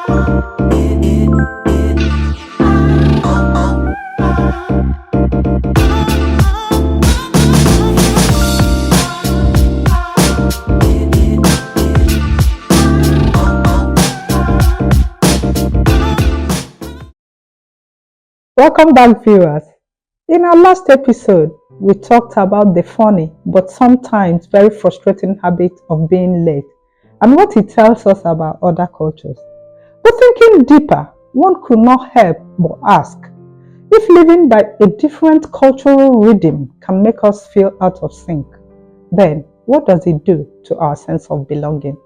Welcome back, viewers. In our last episode, we talked about the funny but sometimes very frustrating habit of being late and what it tells us about other cultures. But thinking deeper, one could not help but ask, if living by a different cultural rhythm can make us feel out of sync, then what does it do to our sense of belonging?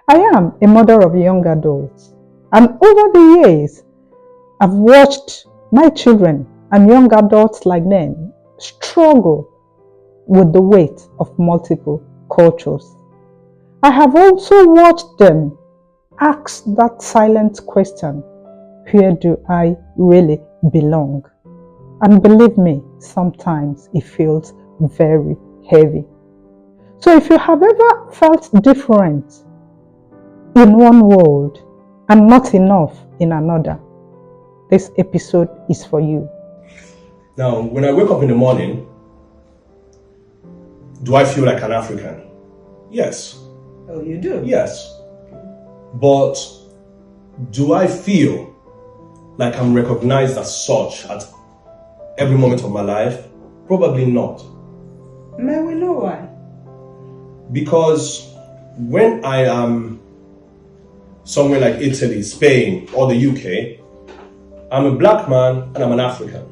I am a mother of young adults, and over the years, I've watched my children and young adults like them struggle with the weight of multiple cultures. I have also watched them ask that silent question, where do I really belong? And believe me, sometimes it feels very heavy. So if you have ever felt different in one world and not enough in another, this episode is for you. Now, when I wake up in the morning, do I feel like an African? Yes. Oh, you do? Yes. But do I feel like I'm recognized as such at every moment of my life? Probably not. May we know why? Because when I am somewhere like Italy, Spain, or the UK, I'm a black man and I'm an African.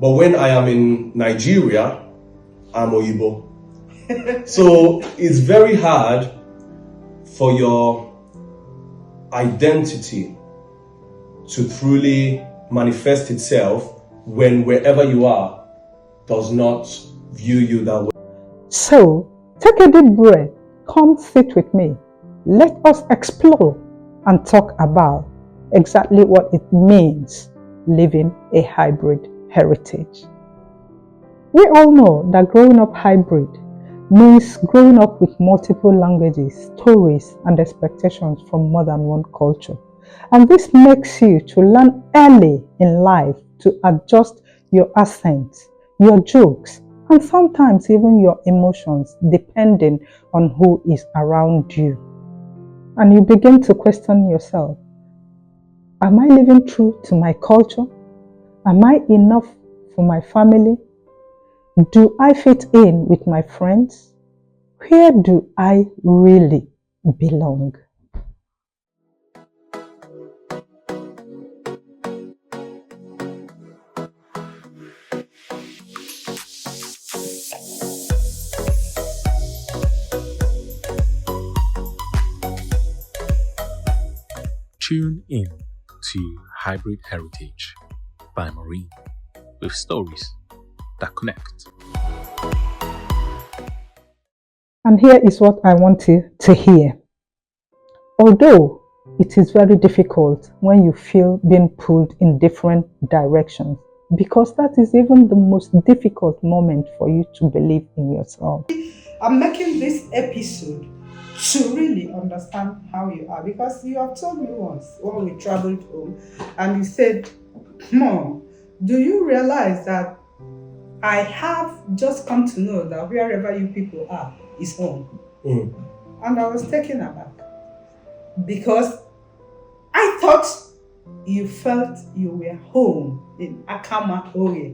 But when I am in Nigeria, I'm Oyibo. So it's very hard for your identity to truly manifest itself when wherever you are does not view you that way. So take a deep breath, come sit with me. Let us explore and talk about exactly what it means living a hybrid heritage. We all know that growing up hybrid means growing up with multiple languages, stories, and expectations from more than one culture. And this makes you to learn early in life to adjust your accent, your jokes, and sometimes even your emotions depending on who is around you. And you begin to question yourself, am I living true to my culture? Am I enough for my family? Do I fit in with my friends? Where do I really belong? Tune in to Hybrid Heritage by Maureen, with stories that connect. And here is what I want you to hear. Although it is very difficult when you feel being pulled in different directions, because that is even the most difficult moment for you to believe in yourself. I'm making this episode to really understand how you are, because you have told me once when we traveled home and you said, Mom, do you realize that I have just come to know that wherever you people are is home? And I was taken aback because I thought you felt you were home in Akama Oye.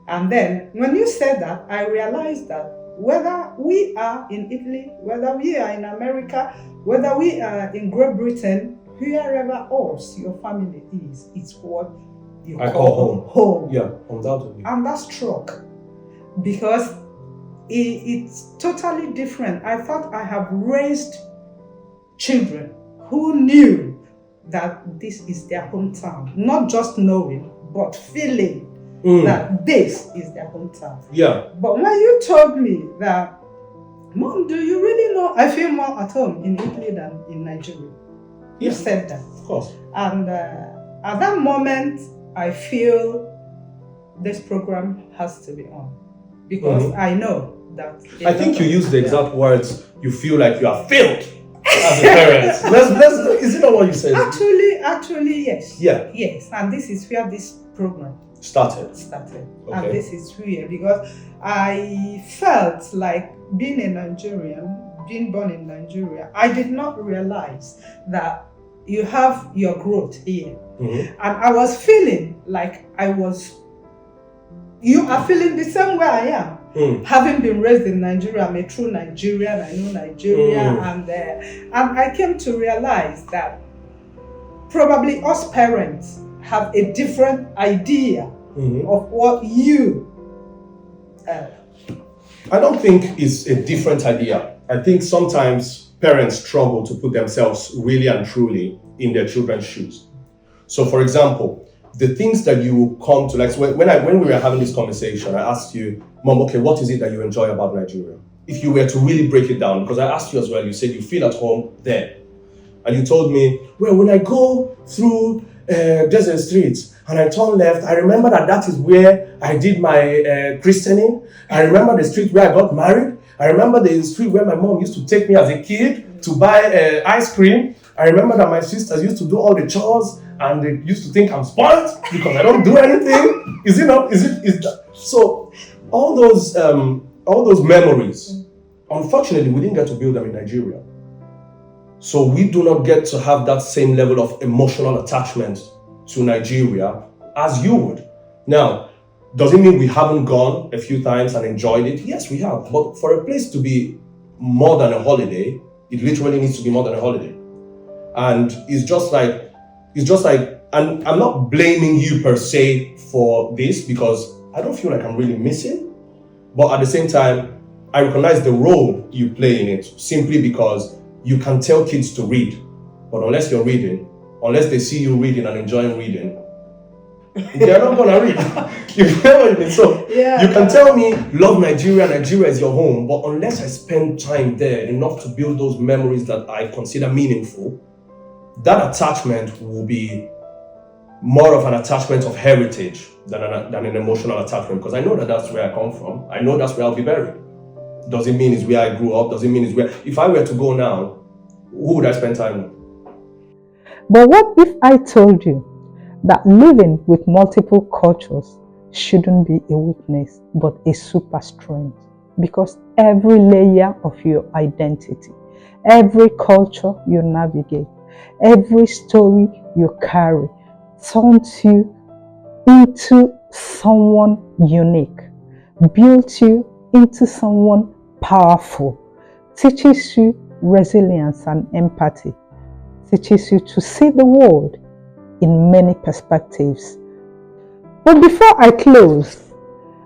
And then when you said that, I realized that whether we are in Italy, whether we are in America, whether we are in Great Britain, wherever else your family is, it's what you call home. Yeah, undoubtedly. And that struck because it's totally different. I thought I have raised children who knew that this is their hometown, not just knowing, but feeling that this is their hometown. Yeah. But when you told me that, Mom, do you really know I feel more at home in Italy than in Nigeria? You said that. Of course. And at that moment, I feel this program has to be on. Because I know that... I think you used the exact words, you feel like you are failed. as a parent. Is it not what you said? Actually, yes. Yeah. Yes, and this is where this program Started. started. Okay. And this is where, because I felt like being a Nigerian, being born in Nigeria, I did not realize that you have your growth here. Mm-hmm. And I was feeling like you are feeling the same way I am. Having been raised in Nigeria, I'm a true Nigerian, I know Nigeria, and I came to realize that probably us parents have a different idea of what you I don't think it's a different idea. I think sometimes parents struggle to put themselves really and truly in their children's shoes. So, for example, the things that you come to, like when we were having this conversation, I asked you, Mom, okay, what is it that you enjoy about Nigeria? If you were to really break it down, because I asked you as well, you said you feel at home there. And you told me, well, when I go through Desert Streets and I turn left, I remember that is where I did my christening. I remember the street where I got married. I remember the street where my mom used to take me as a kid to buy ice cream. I remember that my sisters used to do all the chores and they used to think I'm spoiled because I don't do anything. Is that? So all those memories, unfortunately, we didn't get to build them in Nigeria. So we do not get to have that same level of emotional attachment to Nigeria as you would. Now, does it mean we haven't gone a few times and enjoyed it? Yes, we have. But for a place to be more than a holiday, it literally needs to be more than a holiday. And it's just like, and I'm not blaming you per se for this because I don't feel like I'm really missing. But at the same time, I recognize the role you play in it simply because you can tell kids to read, but unless you're reading, unless they see you reading and enjoying reading, they're not gonna read. You know what I mean? So you can tell me, love Nigeria, Nigeria is your home, but unless I spend time there enough to build those memories that I consider meaningful, that attachment will be more of an attachment of heritage than an emotional attachment, because I know that that's where I come from. I know that's where I'll be buried. Does it mean it's where I grew up? Does it mean it's where... If I were to go now, who would I spend time with? But what if I told you that living with multiple cultures shouldn't be a weakness, but a super strength? Because every layer of your identity, every culture you navigate, every story you carry turns you into someone unique, builds you into someone powerful, teaches you resilience and empathy, teaches you to see the world in many perspectives. But before I close,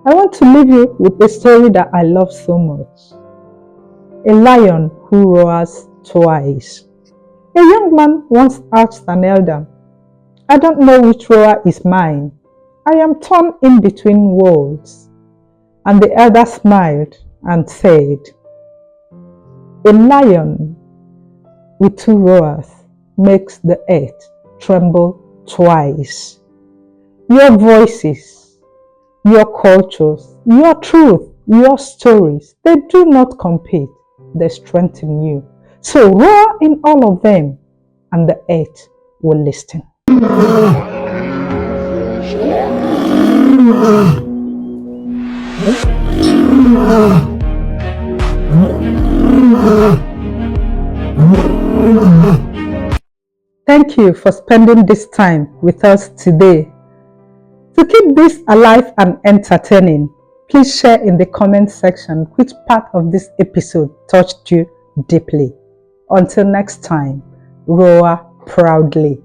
I want to leave you with a story that I love so much. A lion who roars twice. A young man once asked an elder, I don't know which roar is mine. I am torn in between worlds. And the elder smiled and said, a lion with two roars makes the earth tremble twice. Your voices, your cultures, your truth, your stories, they do not compete, they strengthen you. So roar in all of them, and the earth will listen. Thank you for spending this time with us today. To keep this alive and entertaining, please share in the comment section which part of this episode touched you deeply. Until next time, roar proudly.